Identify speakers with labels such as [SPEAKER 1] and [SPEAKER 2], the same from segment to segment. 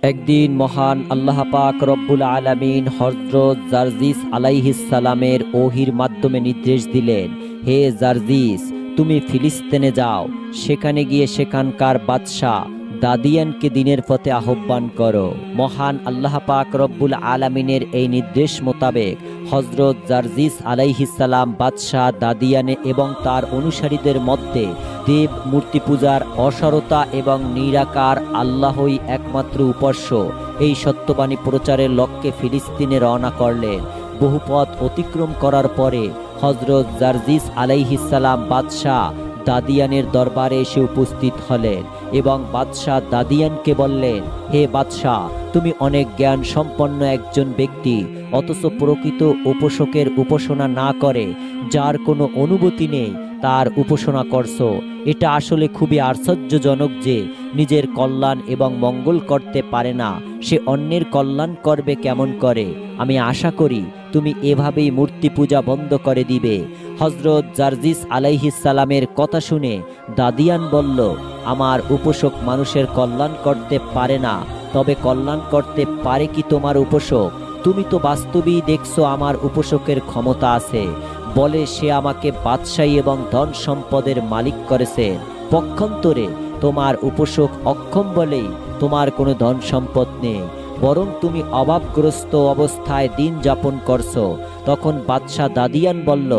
[SPEAKER 1] একদিন মহান আল্লাহ পাক রব্বুল আলামিন হযরত জারজিস আলাইহিস সালামের ওহির মাধ্যমে নির্দেশ দিলেন, হে জারজিস, তুমি ফিলিস্তিনে যাও, সেখানে গিয়ে সেখানকার বাদশাহ দাদিয়ানকে দিনের পথে আহ্বান করো। মহান আল্লাহ পাক রব্বুল আলামিনের এই নির্দেশ মোতাবেক হযরত জারজিস আলাইহিস সালাম বাদশাহ দাদিয়ানে এবং তার অনুসারীদের মধ্যে দেব মূর্তি পূজার অসারতা এবং নিরাকার আল্লাহই একমাত্র উপাস্য এই সত্যবাণী প্রচারের লক্ষ্যে ফিলিস্তিনে রওনা করলেন। বহু পথ অতিক্রম করার পরে হযরত জারজিস আলাইহিস সালাম বাদশাহ দাদিয়ানের দরবারে এসে উপস্থিত হলেন এবং বাদশাহ দাদিয়ানকে বললেন, হে বাদশাহ, তুমি অনেক জ্ঞান সম্পন্ন একজন ব্যক্তি, অথচ প্রকৃত উপাসকের উপাসনা না করে যার কোনো অনুভূতি নেই তার উপাসনা করছো। এটা আসলে খুবই আশ্চর্যজনক যে নিজের কল্যাণ এবং মঙ্গল করতে পারে না, সে অন্যের কল্যাণ করবে কেমন করে? আমি আশা করি তুমি এভাবেই মূর্তি পূজা বন্ধ করে দিবে। হযরত জারজিস আলাইহিস সালামের কথা শুনে দাদিয়ান বলল, আমার উপাসক মানুষের কল্যাণ করতে পারে না, তবে কল্যাণ করতে পারে কি তোমার উপাসক? তুমি তো বাস্তবেই দেখছো আমার উপাসকের ক্ষমতা আছে, বলে সে আমাকে বাদশাহী এবং ধন সম্পদের মালিক করেছে। পক্ষান্তরে তোমার উপাসক অক্ষম বলেই তোমার কোনো ধন সম্পদ নেই, বরং তুমি অভাবগ্রস্ত অবস্থায় দিন যাপন করছো। তখন বাদশাহ দাদিয়ান বলল,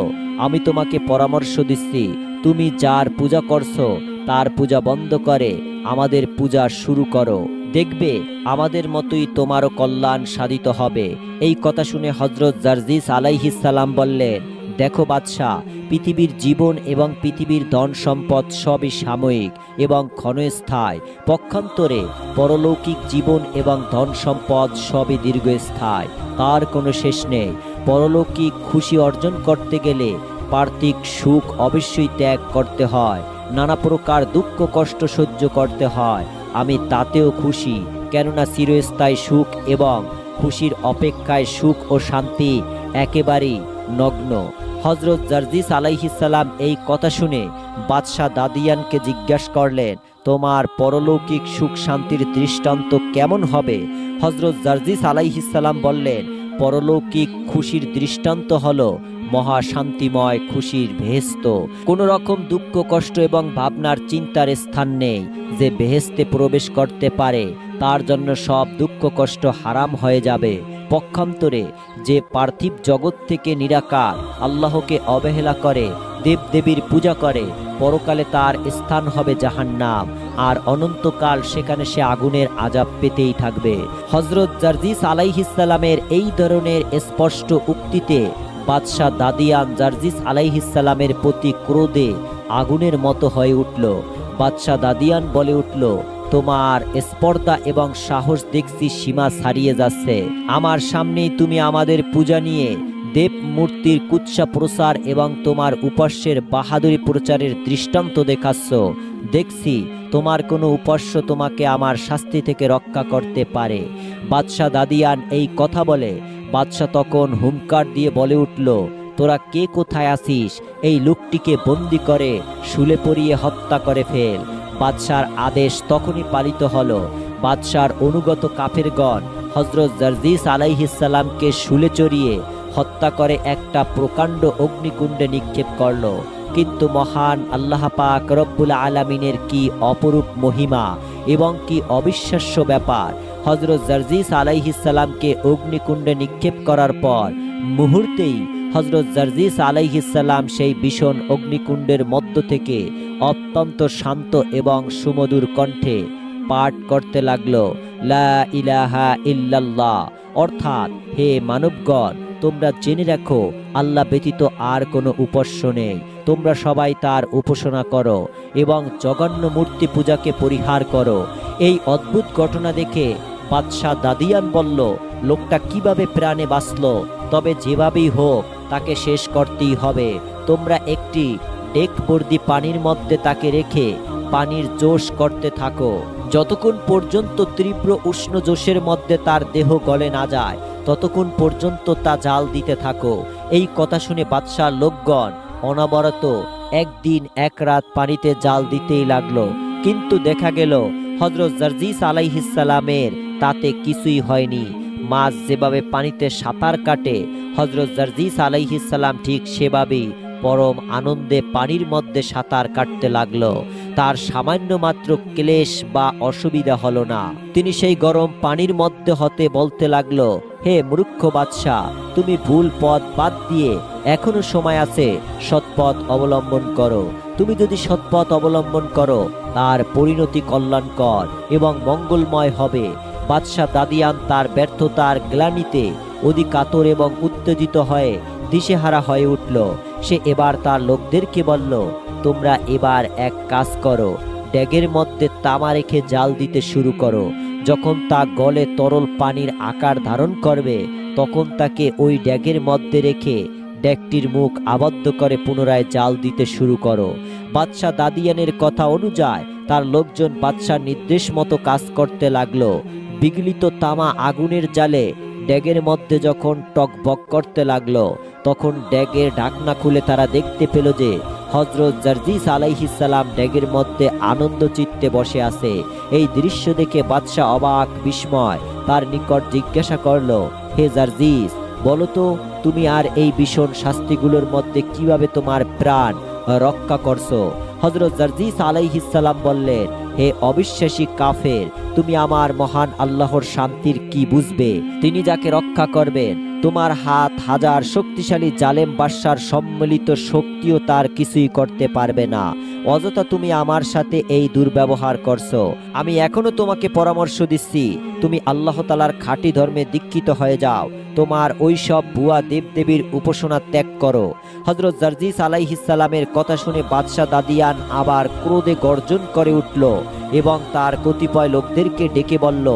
[SPEAKER 1] আমি তোমাকে পরামর্শ দিচ্ছি, তুমি যার পূজা করছো তার পূজা বন্ধ করে আমাদের পূজা শুরু করো, দেখবে আমাদের মতোই তোমারও কল্যাণ সাধিত হবে। এই কথা শুনে হযরত জারজিস আলাইহিস সালাম বললেন, দেখো বাদশাহ, পৃথিবীর জীবন এবং পৃথিবীর ধন সম্পদ সবই সাময়িক এবং ক্ষণস্থায়ী, পক্ষান্তরে পরলৌকিক জীবন এবং ধন সম্পদ সবই দীর্ঘস্থায়ী, তার কোনো শেষ নেই। পরলৌকিক খুশি অর্জন করতে গেলে পার্থিব সুখ অবশ্যই ত্যাগ করতে হয়, নানা প্রকার দুঃখ কষ্ট সহ্য করতে হয়। আমি তাতেও খুশি, কেননা চিরস্থায়ী সুখ এবং খুশির অপেক্ষায় সুখ ও শান্তি একেবারেই নগ্ন। হযরত জারজিস আলাইহিস সালাম এই কথা শুনে বাদশাহ দাদিয়ানকে জিজ্ঞাসা করলেন, তোমার পরলৌকিক সুখ শান্তির দৃষ্টান্ত কেমন হবে? হযরত জারজিস আলাইহিস সালাম বললেন, পরলৌকিক খুশির দৃষ্টান্ত হলো মহাশান্তিময় খুশির বেহেশত। কোনো রকম দুঃখ কষ্ট এবং ভাবনার চিন্তার স্থান নেই। যে বেহেশতে প্রবেশ করতে পারে তার জন্য সব দুঃখ কষ্ট হারাম হয়ে যাবে। পক্ষান্তরে যে পার্থিব জগৎ থেকে নিরাকার আল্লাহকে অবহেলা করে দেবদেবীর পূজা করে, পরকালে তার স্থান হবে জাহান্নাম, আর অনন্তকাল সেখানে সে আগুনের আযাব পেতেই থাকবে। হযরত জারজিস আলাইহিস সালামের এই ধরনের স্পষ্ট উক্তিতে বাদশাহ দাদিয়ান জারজিস আলাইহিস সালামের প্রতি ক্রোধে আগুনের মতো হয়ে উঠল। বাদশাহ দাদিয়ান বলে উঠল, তোমার স্পর্ধা এবং সাহস দেখছি সীমা ছাড়িয়ে যাচ্ছে। আমার সামনেই তুমি আমাদের পূজা নিয়ে দেব মূর্তির কুৎসা প্রচার এবং তোমার উপাস্যের বাহাদুরি প্রচারের দৃষ্টান্ত দেখাচ্ছ। দেখছি তোমার কোনো উপাস্য তোমাকে আমার শাস্তি থেকে রক্ষা করতে পারে। বাদশাহ দাদিয়ান এই কথা বলে বাদশাহ তখন হুঙ্কার দিয়ে বলে উঠল, তোরা কে কোথায় আছিস? এই লোকটিকে বন্দি করে শুলে পরিয়ে হত্যা করে ফেল। বাদশার আদেশ তখনই পালিত হলো। বাদশার অনুগত কাফেরগণ হযরত জারজিস আলাইহিস সালামকে শুলে চড়িয়ে হত্যা করে একটা প্রকাণ্ড অগ্নিকুণ্ডে নিক্ষেপ করল। কিন্তু মহান আল্লাহ পাক রব্বুল আলামিনের কি অপরূপ মহিমা এবং কি অবিশ্বাস্য ব্যাপার! হযরত জারজিস আলাইহিস সালামকে অগ্নিকুণ্ডে নিক্ষেপ করার পর মুহূর্তেই হযরত জারজিস আলাইহিস সালাম সেই ভীষণ অগ্নিকুণ্ডের মধ্য থেকে অত্যন্ত শান্ত এবং সুমধুর কণ্ঠে পাঠ করতে লাগলো, লা ইলাহা ইল্লাল্লাহ, অর্থাৎ, হে মানবগণ, তোমরা জেনে রাখো আল্লাহ ব্যতীত আর কোনো উপাস্য নেই। তোমরা সবাই তার উপাসনা করো এবং জঘন্য মূর্তি পূজাকে পরিহার করো। এই অদ্ভুত ঘটনা দেখে বাদশাহ দাদিয়ান বলল, লোকটা কিভাবে প্রাণে বাঁচল? তবে যেভাবেই হোক তাকে শেষ করতেই হবে। তোমরা একটি ডেকবর্দি পানির মধ্যে তাকে রেখে পানির জোশ করতে থাকো, যতক্ষণ পর্যন্ত তীব্র উষ্ণ জোশের মধ্যে তার দেহ গলে না যায় ততক্ষণ পর্যন্ত তা জাল দিতে থাকো। এই কথা শুনে বাদশার লোকগণ অনবরত একদিন এক রাত পানিতে জাল দিতেই লাগলো, কিন্তু দেখা গেল হযরত জারজিস আলাইহিস সালামের তাতে কিছুই হয়নি। মাছ যেভাবে পানিতে সাঁতার কাটে, হযরত জারজিস আলাইহিস সালাম ঠিক সেভাবেই পরম আনন্দে পানির মধ্যে সাঁতার কাটতে লাগলো। তার সামান্য মাত্র ক্লেশ বা অসুবিধা হলো না। তিনি সেই গরম পানির মধ্যে হতে বলতে লাগলো, হে মূর্খ বাদশাহ, তুমি ভুল পথ বাদ দিয়ে এখনো সময় আছে, সৎপথ অবলম্বন করো। তুমি যদি সৎপথ অবলম্বন করো, তার পরিণতি কল্যাণকর এবং মঙ্গলময় হবে। বাদশাহ দাদিয়ান তার ব্যর্থতার গ্লানিতে অধিক কাতর এবং উত্তেজিত হয়ে দিশেহারা হয়ে উঠল। সে এবার তার লোকদেরকে বলল, তোমরা এবার এক কাজ করো, ড্যাগের মধ্যে তামা রেখে জাল দিতে শুরু করো। যখন তা গলে তরল পানির আকার ধারণ করবে, তখন তাকে ওই ড্যাগের মধ্যে রেখে ড্যাগটির মুখ আবদ্ধ করে পুনরায় জাল দিতে শুরু করো। বাদশাহ দাদিয়ানের কথা অনুযায়ী তার লোকজন বাদশার নির্দেশ মতো কাজ করতে লাগলো। বিগলিত তামা আগুনের জালে ড্যাগের মধ্যে যখন টকবক করতে লাগলো, তখন ড্যাগের ঢাকনা খুলে তারা দেখতে পেল যে হযরত জারজিস আলাইহিস সালাম ড্যাগের মধ্যে আনন্দ চিত্তে বসে আছে। এই দৃশ্য দেখে বাদশাহ অবাক বিস্ময় তার নিকট জিজ্ঞাসা করলো, হে জারজিস, বলো তো, তুমি আর এই ভীষণ শাস্তিগুলোর মধ্যে কিভাবে তোমার প্রাণ রক্ষা করছো? হযরত জারজিস আলাইহিস সালাম বললেন, হে অবিশ্বাসী কাফের, তুমি আমার মহান আল্লাহর শান্তির কি বুঝবে? তিনি যাকে রক্ষা করবেন, তোমার হাত হাজার শক্তিশালী জালেম বাদশার সম্মিলিত শক্তিও তার কিছুই করতে পারবে না। অযথা তুমি আমার সাথে এই দুর্ব্যবহার করছো। আমি এখনো তোমাকে পরামর্শ দিচ্ছি, তুমি আল্লাহ তাআলার খাঁটি ধর্মে দীক্ষিত হয়ে যাও। তোমার ওই সব ভুয়া দেবদেবীর উপাসনা ত্যাগ করো। হযরত জারজিস আলাইহিস সালামের কথা শুনে বাদশাহ দাদিয়ান আবার ক্রোধে গর্জন করে উঠল এবং তার কতিপয় লোকদেরকে ডেকে বলল,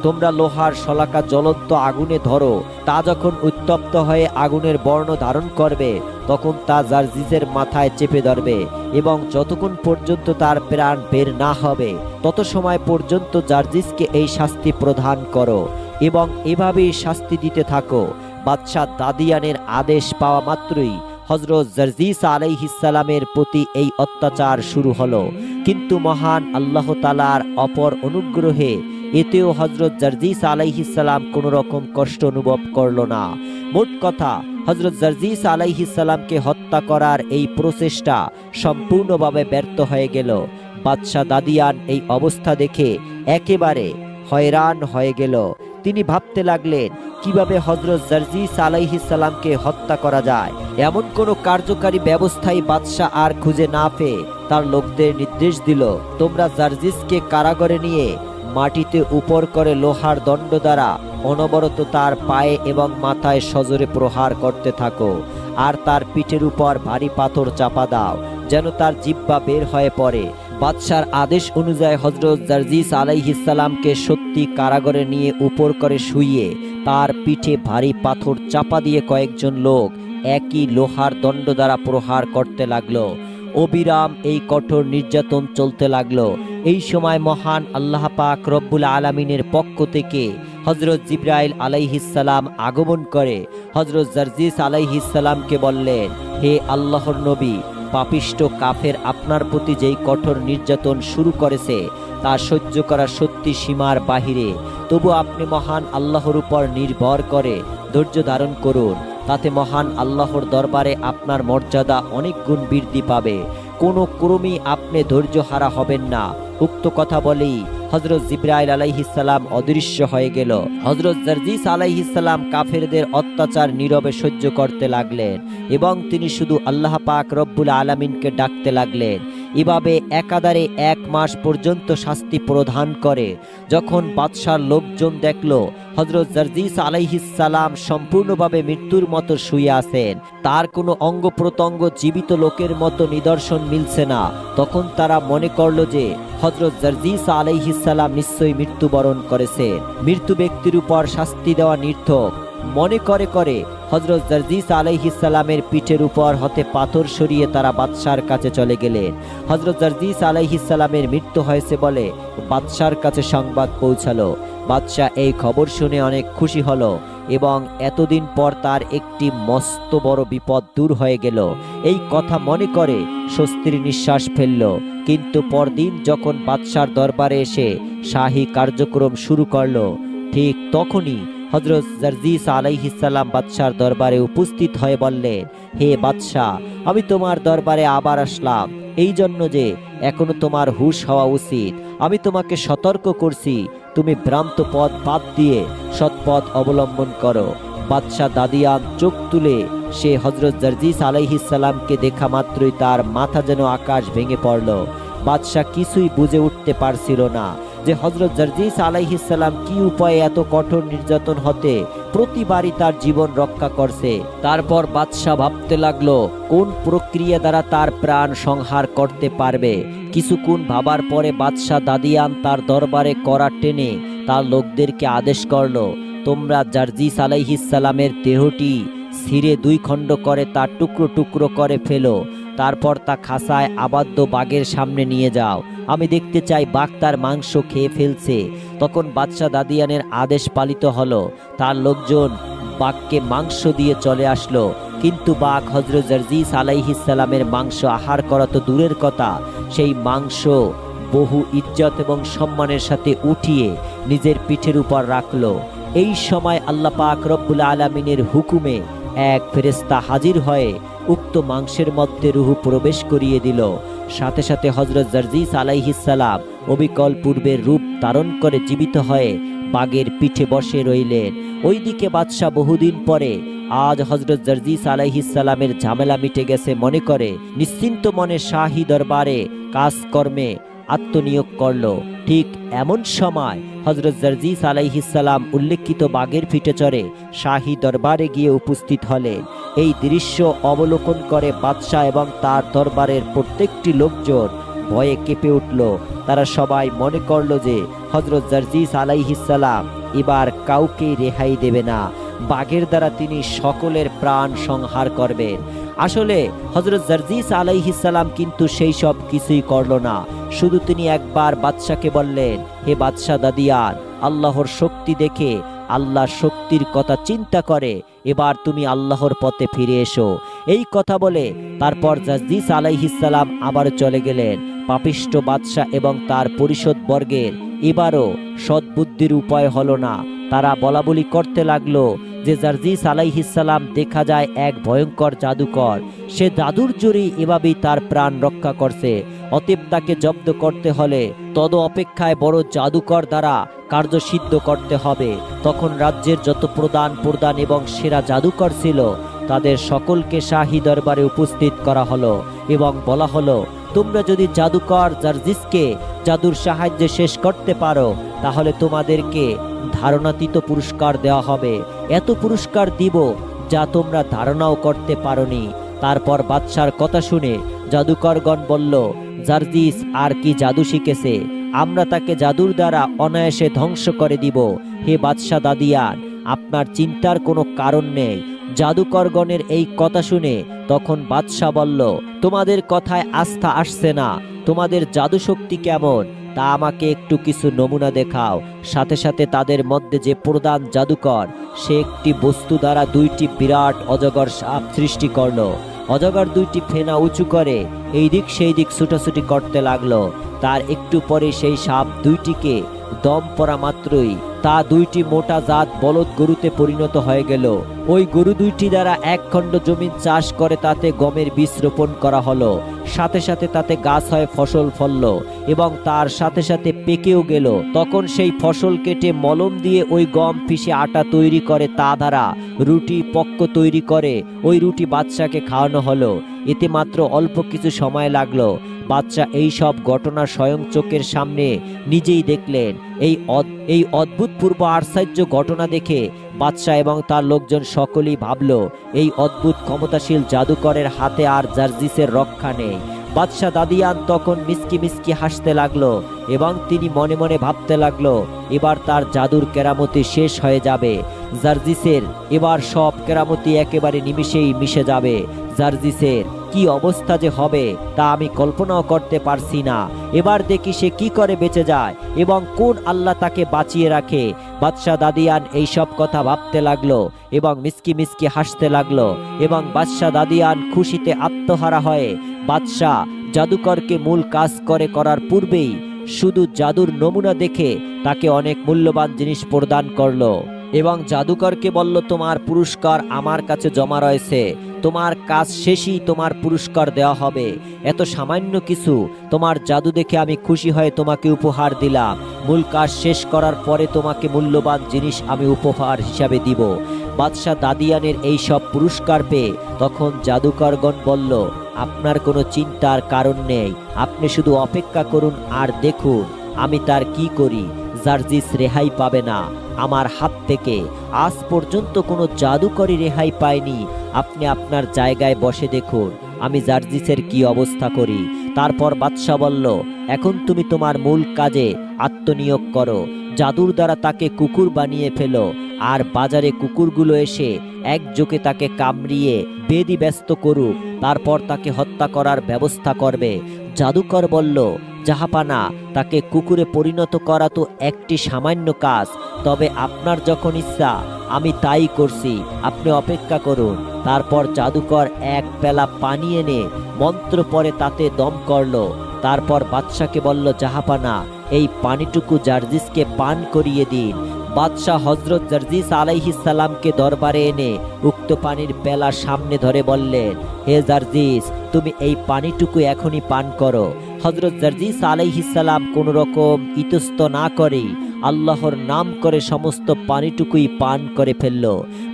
[SPEAKER 1] তোমরা লোহার শলাকা জ্বলন্ত আগুনে ধরো। তা যখন উত্তপ্ত হয়ে আগুনের বর্ণ ধারণ করবে, তখন তা জারজিসের মাথায় চেপে ধরবে এবং যতক্ষণ পর্যন্ত তার প্রাণ বের না হবে, তত সময় পর্যন্ত জারজিসকে এই শাস্তি প্রদান করো এবং এভাবেই শাস্তি দিতে থাকো। বাদশাহ দাদিয়ানের আদেশ পাওয়া মাত্রই হযরত জারজিস আলাইহিস সালামের প্রতি এই অত্যাচার শুরু হলো। কিন্তু মহান আল্লাহ তাআলার অপর অনুগ্রহে এতেও হযরত জারজিস আলাইহিস সালাম কোনো রকম কষ্ট অনুভব করলো না। মোট কথা, হযরত জারজিস আলাইহিস সালামকে হত্যা করার এই প্রচেষ্টা সম্পূর্ণভাবে ব্যর্থ হয়ে গেল। বাদশাহ দাদিয়ান এই অবস্থা দেখে একেবারে হয়রান হয়ে গেল। তিনি ভাবতে লাগলেন, কিভাবে হযরত জারজিস আলাইহিস সালামকে হত্যা করা যায়। এমন কোনো কার্যকারী ব্যবস্থাই বাদশাহ আর খুঁজে না পেয়ে তার লোকদের নির্দেশ দিল, তোমরা জারজিসকে কারাগারে নিয়ে মাটিতে উপর করে লোহার দণ্ড দ্বারা অনবরত তার পায়ে এবং মাথায় সজোরে প্রহার করতে থাকো, আর তার পিঠের উপর ভারী পাথর চাপা দাও, যেন তার জিহ্বা বের হয়ে পড়ে। বাদশার আদেশ অনুযায়ী হযরত জারজিস আলাইহিস সালামকে সত্যি কারাগারে নিয়ে উপর করে শুইয়ে তার পিঠে ভারী পাথর চাপা দিয়ে কয়েকজন লোক একই লোহার দণ্ড দ্বারা প্রহার করতে লাগলো। অবিরাম এই কঠোর নির্যাতন চলতে লাগলো। এই সময় মহান আল্লাহ পাক রব্বুল আলামিনের পক্ষ থেকে হযরত জিবরাইল আলাইহিস সালাম আগমন করে হযরত জারজিস আলাইহিস সালামকে বললেন, হে আল্লাহর নবী, পাপিষ্ট কাফের আপনার প্রতি যেই কঠোর নির্যাতন শুরু করেছে, তা সহ্য করা সত্যি সীমার বাহিরে। তবু আপনি মহান আল্লাহর উপর নির্ভর করে ধৈর্য ধারণ করুন, তাতে মহান আল্লাহর দরবারে আপনার মর্যাদা অনেক গুণ বৃদ্ধি পাবে। কোনো ক্রমেই আপনি ধৈর্য হারা হবেন না। উক্ত কথা বলেই হযরত জিবরাইল আলাইহিস সালাম অদৃশ্য হয়ে গেল। হযরত জারজিস আলাইহিস সালাম কাফেরদের অত্যাচার নীরবে সহ্য করতে লাগলেন এবং তিনি শুধু আল্লাহ পাক রব্বুল আলামিনকে ডাকতে লাগলেন। এভাবে একাধারে 1 মাস পর্যন্ত শাস্তি প্রদান করে। যখন বাদশার লোকজন দেখল হযরত জারজিস আলাইহিস সালাম সম্পূর্ণভাবে মৃত্যুর মতো শুয়ে আছেন, তার কোনো অঙ্গ প্রত্যঙ্গ জীবিত লোকের মতো নিদর্শন মিলছে না, তখন তারা মনে করল যে হযরত জারজিস আলাইহিস সালাম নিশ্চয়ই মৃত্যুবরণ করেছে। মৃত্যু ব্যক্তির উপর শাস্তি দেওয়া নির্থক মনে করে হযরত জারজিস আলাইহিস সালামের পিঠের উপর হতে পাথর সরিয়ে তারা বাদশার কাছে চলে গেলেন। হযরত জারজিস আলাইহিস সালামের মৃত্যু হয়েছে বলে বাদশার কাছে সংবাদ পৌঁছালো। বাদশা এই খবর শুনে অনেক খুশি হলো এবং এতদিন পর তার একটি মস্ত বড় বিপদ দূর হয়ে গেল, এই কথা মনে করে স্বস্তির নিঃশ্বাস ফেলল। কিন্তু পরদিন যখন বাদশার দরবারে এসে শাহী কার্যক্রম শুরু করলো, ঠিক তখনই হযরত জারজিস আলাইহিস সালাম বাদশার দরবারে উপস্থিত হয়ে বললেন, হে বাদশাহ, আমি তোমার দরবারে আবার আসলাম এই জন্য যে এখনো তোমার হুঁশ হওয়া উচিত। আমি তোমাকে সতর্ক করছি, তুমি ভ্রান্ত পথ বাদ দিয়ে সৎ পথ অবলম্বন করো। বাদশাহ দাদিয়ান চোখ তুলে সে হযরত জারজিস আলাইহিস সালামকে দেখা মাত্রই তার মাথা যেন আকাশ ভেঙে পড়ল। বাদশাহ কিছুই বুঝে উঠতে পারছিল না যে হযরত জারজিস আলাইহিস সালাম কি উপায়ে এত কঠোর নির্যাতন হতে প্রতিবারই তার জীবন রক্ষা করছে। তারপর বাদশাহ ভাবতে লাগলো কোন প্রক্রিয়া দ্বারা তার প্রাণ সংহার করতে পারবে। কিছুক্ষণ ভাবার পরে বাদশাহ দাদিয়ান তার দরবারে কড়া টেনে তার লোকদেরকে আদেশ করলো, তোমরা জারজিস আলাইহিস সালামের দেহটি ছিঁড়ে দুই খণ্ড করে তার টুকরো টুকরো করে ফেলো। তারপর তা খাঁচায় আবদ্ধ বাঘের সামনে নিয়ে যাও। আমি দেখতে চাই বাঘ তার মাংস খেয়ে ফেলছে। তখন বাদশাহ দাদিয়ানের আদেশ পালিত হলো। তার লোকজন বাঘকে মাংস দিয়ে চলে আসলো, কিন্তু বাঘ হযরত জারজিস আলাইহিস সালামের মাংস আহার করা তো দূরের কথা, সেই মাংস বহু ইজ্জত এবং সম্মানের সাথে উঠিয়ে নিজের পিঠের উপর রাখলো। এই সময় আল্লাহ পাক রব্বুল আলামিনের হুকুমে এক ফেরেশতা হাজির হয়ে উক্ত মাংসের মধ্যে রূহ প্রবেশ করিয়ে দিল। সাথে সাথে হযরত জারজিস আলাইহিস সালাম অবিকল পূর্বের রূপ ধারণ করে জীবিত হয়ে বাঘের পিঠে বসে রইলেন। ওইদিকে বাদশাহ বহুদিন পরে আজ হযরত জারজিস আলাইহিস সালামের ঝামেলা মিটে গেছে মনে করে নিশ্চিন্ত মনে শাহী দরবারে কাজকর্মে আত্মনিয়োগ করলো। ঠিক এমন সময় হযরত জারজিস আলাইহিস সালাম উল্লেখিত বাঘের পিঠে চড়ে শাহী দরবারে গিয়ে উপস্থিত হলেন। এই দৃশ্য অবলোকন করে বাদশাহ এবং তার দরবারের প্রত্যেকটি লোকজন ভয়ে কেঁপে উঠল। তারা সবাই মনে করলো যে হযরত জারজিস আলাইহিস সালাম এবার কাউকে রেহাই দেবে না, বাঘের দ্বারা তিনি সকলের প্রাণ সংহার করবেন। আসলে হযরত জারজিস আলাইহিস সালাম কিন্তু সেই সব কিছুই করল না। শুধু তিনি একবার বাদশাকে বললেন, হে বাদশাহ দাদিয়ান, আল্লাহর শক্তি দেখে আল্লাহর শক্তির কথা চিন্তা করে এবার তুমি আল্লাহর পথে ফিরে এসো। এই কথা বলে তারপর জারজিস আলাইহিস সালাম আবার চলে গেলেন। পাপিষ্ঠ বাদশাহ এবং তার পরিষদ বর্গের এবারও সদ্বুদ্ধির উপায় হলো না। তারা বলাবলি করতে লাগলো যে জারজিস আলাইহিস সালাম দেখা যায় এক ভয়ঙ্কর জাদুকর, সে জাদুর জোরেই এভাবেই তার প্রাণ রক্ষা করছে। অতএব তাকে জব্দ করতে হলে তদ অপেক্ষায় বড় জাদুকর দ্বারা কার্যসিদ্ধ করতে হবে। তখন রাজ্যের যত প্রধান এবং সেরা জাদুকর ছিল তাদের সকলকে শাহী দরবারে উপস্থিত করা হলো এবং বলা হলো, তোমরা যদি জাদুকর জারজিসকে জাদুর সাহায্যে শেষ করতে পারো তাহলে তোমাদেরকে ধারণাতীত পুরস্কার দেওয়া হবে। এত পুরস্কার দিব যা তোমরা ধারণাও করতে পারোনি। তারপর বাদশার কথা শুনে জাদুকরগণ বলল, জারজিস আর কি জাদু শিখেছে, আমরা তাকে জাদুর দ্বারা অনায়াসে ধ্বংস করে দিব। হে বাদশাহ দাদিয়ান, আপনার চিন্তার কোনো কারণ নেই। জাদুকরগণের এই কথা শুনে তখন বাদশাহ বলল, তোমাদের কথায় আস্থা আসছে না, তোমাদের জাদু শক্তি কেমন তা আমাকে একটু কিছু নমুনা দেখাও। সাথে সাথে তাদের মধ্যে যে প্রধান জাদুকর সে একটি বস্তু দ্বারা দুইটি বিরাট অজগর সাপ সৃষ্টি করলো। অজগর দুইটি ফেনা উঁচু করে এই দিক সেই দিক ছুটাছুটি করতে লাগলো। তার একটু পরে সেই সাপ দুইটিকে দম পড়া মাত্রই তা দুইটি মোটা জাত বলদ গরুতে পরিণত হয়ে গেল। ওই গরু দুইটি দ্বারা এক খণ্ড জমিন চাষ করে তাতে গমের বীজ রোপণ করা হলো। সাথে সাথে তাতে গাছ হয়ে ফসল ফলল এবং তার সাথে সাথে পেকেও গেল। তখন সেই ফসল কেটে মলম দিয়ে ওই গম পিষে আটা তৈরি করে তা দ্বারা রুটি পক্ক তৈরি করে ওই রুটি বাদশাকে খাওয়ানো হলো। এতে মাত্র অল্প কিছু সময় লাগলো। বাদশা এই সব ঘটনা স্বয়ং চোখের সামনে নিজেই দেখলেন। এই অদ্ভুতপূর্ব আশ্চর্য ঘটনা দেখে বাদশা এবং তার লোকজন সকলেই ভাবল, এই অদ্ভুত ক্ষমতাশীল জাদুকরের হাতে আর জারজিসের রক্ষা নেই। বাদশা দাদিয়ান তখন মিসকি মিসকি হাসতে লাগলো এবং তিনি মনে মনে ভাবতে লাগলো, এবার তার জাদুর কেরামতি শেষ হয়ে যাবে। জারজিসের এবার সব কেরামতি একেবারে নিমিষেই মিশে যাবে। জারজিসের কি অবস্থা যে হবে তা আমি কল্পনাও করতে পারছি না। এবার দেখি সে কি করে বেঁচে যায় এবং কোন আল্লাহ তাকে বাঁচিয়ে রাখে। বাদশাহ দাদিয়ান এই সব কথা ভাবতে লাগলো এবং মিসকি মিসকি হাসতে লাগলো এবং বাদশাহ দাদিয়ান খুশিতে আত্মহারা হয়ে বাদশাহ জাদুকরকে মূল কাজ করার পূর্বেই শুধু জাদুর নমুনা দেখে তাকে অনেক মূল্যবান জিনিস প্রদান করলো এবং জাদুকরকে বলল, তোমার পুরস্কার আমার কাছে জমা রয়েছে, তোমার কাজ শেষই তোমার পুরস্কার দেওয়া হবে। এত সামান্য কিছু, তোমার জাদু দেখে আমি খুশি হয়ে তোমাকে উপহার দিলাম। মূল কাজ শেষ করার পরে তোমাকে মূল্যবান জিনিস আমি উপহার হিসাবে দিব। বাদশাহ দাদিয়ানের এই সব পুরস্কার পেয়ে তখন জাদুকরগণ বলল, আপনার কোনো চিন্তার কারণ নেই, আপনি শুধু অপেক্ষা করুন আর দেখুন আমি তার কি করি। জার্জিস রেহাই পাবে না আমার হাত থেকে। আজ পর্যন্ত কোনো জাদুকরই রেহাই পায়নি। আপনি আপনার জায়গায় বসে দেখুন আমি জার্জিসের কি অবস্থা করি। তারপর বাদশাহ বলল, এখন তুমি তোমার মূল কাজে আত্মনিয়োগ করো। জাদুর দ্বারা তাকে কুকুর বানিয়ে ফেলো, আর বাজারে কুকুরগুলো এসে একযোগে তাকে কামড়িয়ে বেদি ব্যস্ত করুক, তারপর তাকে হত্যা করার ব্যবস্থা করবে। জাদুকর বলল, জাহাপানা, তাকে কুকুরে পরিণত করা তো একটি সামান্য কাজ, তবে আপনার যখন ইচ্ছা আমি তাই করছি, আপনি অপেক্ষা করুন। তারপর জাদুকর এক পেলা পানি এনে মন্ত্র পরে তাতে দম করল। তারপর বাদশাকে বলল, জাহাপানা, এই পানিটুকু জার্জিসকে পান করিয়ে দিন। বাদশাহ হজরত জার্জিস আলাইহিস সালামকে দরবারে এনে উক্ত পানির পেলা সামনে ধরে বললেন, হে জার্জিস, তুমি এই পানিটুকু এখনই পান করো। হজরত জার্জিস আলাইহিস সালাম কোন রকম ইতস্ত না করেই আল্লাহর নাম করে সমস্ত পানিটুকুই পান করে ফেলল।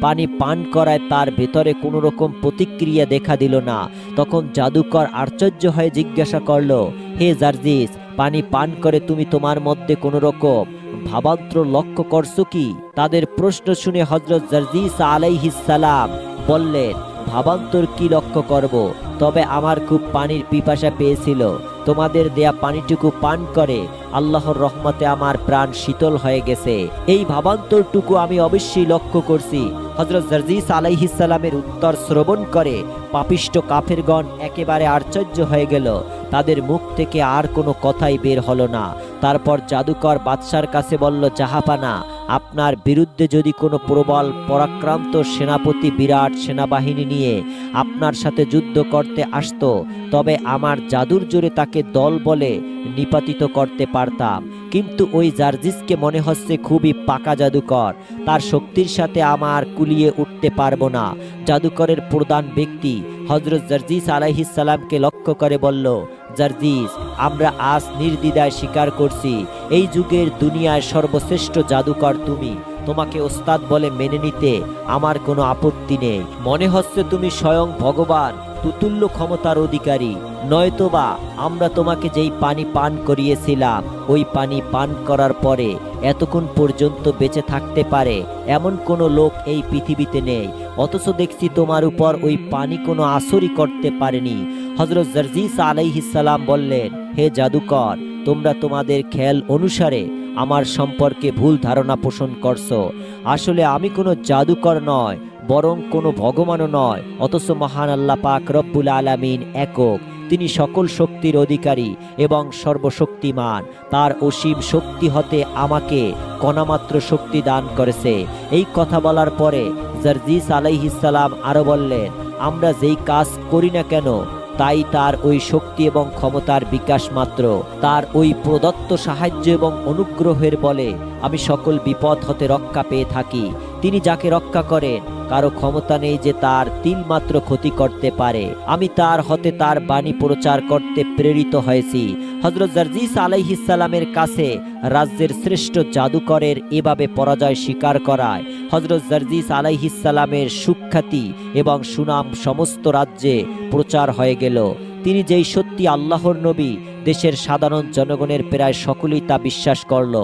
[SPEAKER 1] পানি পান করায় তার ভেতরে কোনো রকম প্রতিক্রিয়া দেখা দিল না। তখন জাদুকর আশ্চর্য হয়ে জিজ্ঞাসা করল, হে জার্জিস, পানি পান করে তুমি তোমার মধ্যে কোনো রকম ভাবান্তর লক্ষ্য করছো কি? তাদের প্রশ্ন শুনে হজরত জার্জিস আলাইহিস সালাম বললেন, ভাবান্তর কি লক্ষ্য করব? তবে আমার খুব পানির পিপাসা পেয়েছিল। তোমাদের দেয়া পানিটুকু পান করে আল্লাহর রহমতে আমার প্রাণ শীতল হয়ে গেছে। এই ভাবান্তরটুকু আমি অবশ্যই লক্ষ্য করছি। হযরত জার্জিস আলাইহিস সালামের উত্তর শ্রবণ করে পাপিষ্ট কাফেরগণ একেবারে আশ্চর্য হয়ে গেল। তাদের মুখ থেকে আর কোনো কথাই বের হলো না। তারপর জাদুকর বাদশার কাছে বলল, জাহাপানা, আপনার বিরুদ্ধে যদি কোনো প্রবল পরাক্রান্ত সেনাপতি বিরাট সেনাবাহিনী নিয়ে আপনার সাথে যুদ্ধ করতে আসতো, তবে আমার জাদুর জোরে তাকে দল বলে নিপাতিত করতে পারতাম। কিন্তু ওই জার্জিসকে মনে হচ্ছে খুবই পাকা জাদুকর, তার শক্তির সাথে আমার কুলিয়ে উঠতে পারবো না। জাদুকরের প্রধান ব্যক্তি হযরত জার্জিস আলাইহিস সালামকে লক্ষ্য করে বলল, জার্জিস, আমরা আজ নির্দ্বিধায় স্বীকার করছি এই যুগের দুনিয়ায় সর্বশ্রেষ্ঠ জাদুকর তুমি। তোমাকে ওস্তাদ বলে মেনে নিতে আমার কোনো আপত্তি নেই। মনে হচ্ছে তুমি স্বয়ং ভগবান, তুতুল্য ক্ষমতার অধিকারী। নয়তোবা আমরা তোমাকে যেই পানি পান করিয়েছিলাম ওই পানি পান করার পরে এতক্ষণ পর্যন্ত বেঁচে থাকতে পারে এমন কোনো লোক এই পৃথিবীতে নেই। অথচ দেখছি তোমার উপর ওই পানি কোনো আসরই করতে পারেনি। হযরত জার্জিস আলাইহিস সালাম বললেন, হে জাদুকর, তোমরা তোমাদের খেয়াল অনুসারে আমার সম্পর্কে ভুল ধারণা পোষণ করছো। আসলে আমি কোনো জাদুকর নয়, বরং কোনো ভগবানও নয়। অথচ মহান আল্লাহ পাক রব্বুল আলামিন একক, তিনি সকল শক্তির অধিকারী এবং সর্বশক্তিমান। তার অসীম শক্তি হতে আমাকে কণামাত্র শক্তি দান করেছে। এই কথা বলার পরে জার্জিস আলাইহিস সালাম আরো বললেন, আমরা যেই কাজ করি না কেন তাই তার ওই শক্তি এবং ক্ষমতার বিকাশ মাত্র। তার ওই প্রদত্ত সাহায্য এবং অনুগ্রহের বলে আমি সকল বিপদ হতে রক্ষা পেয়ে থাকি। তিনি যাকে রক্ষা করেন কারো ক্ষমতা নেই যে তার তিলমাত্র ক্ষতি করতে পারে। আমি তার হতে তার বাণী প্রচার করতে প্রেরিত হয়েছি। হযরত জার্জিস আলাইহিস সালামের কাছে রাজ্যের শ্রেষ্ঠ জাদুকরের এভাবে পরাজয় স্বীকার করায় হযরত জার্জিস আলাইহিস সালামের সুখ্যাতি এবং সুনাম সমস্ত রাজ্যে প্রচার হয়ে গেল। তিনি যেই সত্যি আল্লাহর নবী, দেশের সাধারণ জনগণের প্রায় সকলেই তা বিশ্বাস করল।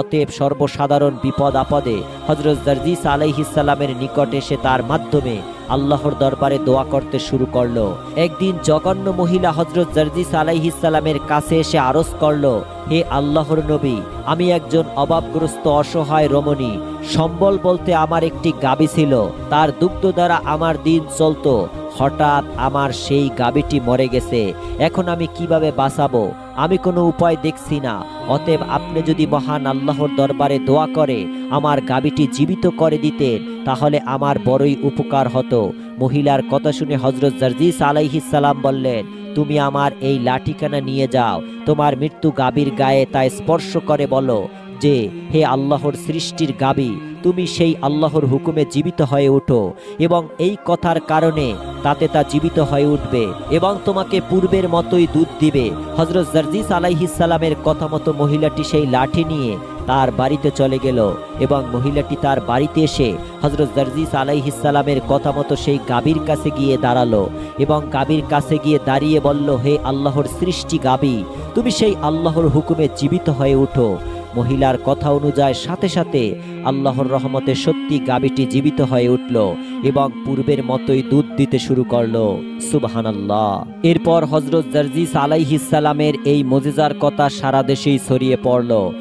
[SPEAKER 1] অতএব সর্বসাধারণ বিপদ আপদে হযরত জার্জিস আলাইহিস সালামের নিকট এসে তার মাধ্যমে আল্লাহর দরবারে দোয়া করতে শুরু করলো। একদিন জঘন্য মহিলা হযরত জার্জিস আলাইহিস সালামের কাছে এসে আরজ করল, হে আল্লাহর নবী, আমি একজন অভাবগ্রস্ত অসহায় রমণী। সম্বল বলতে আমার একটি গাভী ছিল, তার দুগ্ধ দ্বারা আমার দিন চলতো। হঠাৎ আমার সেই গাভীটি মরে গেছে। এখন আমি কিভাবে বাঁচাবো? আমি কোনো উপায় দেখছি না। অতএব আপনি যদি মহান আল্লাহর দরবারে দোয়া করে আমার গাভীটি জীবিত করে দিতেন তাহলে আমার বড়ই উপকার হতো। মহিলার কথা শুনে হযরত জার্জিস আলাইহিস সালাম বললেন, তুমি আমার এই লাঠিখানা নিয়ে যাও, তোমার মৃত্যু গাভীর গায়ে তা স্পর্শ করে বলো যে, হে আল্লাহর সৃষ্টির গাভী, তুমি সেই আল্লাহর হুকুমে জীবিত হয়ে ওঠো, এবং এই কথার কারণে তাতে তা জীবিত হয়ে উঠবে এবং তোমাকে পূর্বের মতোই দুধ দিবে। হযরত জারজিস আলাইহিস সালামের কথা মতো মহিলাটি সেই লাঠি নিয়ে তার বাড়িতে চলে গেল এবং মহিলাটি তার বাড়িতে এসে হযরত জারজিস আলাইহিস সালামের কথা মতো সেই গাভীর কাছে গিয়ে দাঁড়ালো এবং গাভীর কাছে গিয়ে দাঁড়িয়ে বলল, হে আল্লাহর সৃষ্টি গাভী, তুমি সেই আল্লাহর হুকুমে জীবিত হয়ে উঠো। মহিলার কথা অনুযায়ী সাথে সাথে আল্লাহর রহমতে সত্যি গাভীটি জীবিত হয়ে উঠল এবং পূর্বের মতোই দুধ দিতে শুরু করলো। সুবহানাল্লাহ। এরপর হযরত জারজিস আলাইহিস সালামের এই মুজিজার কথা সারা দেশেই ছড়িয়ে পড়ল।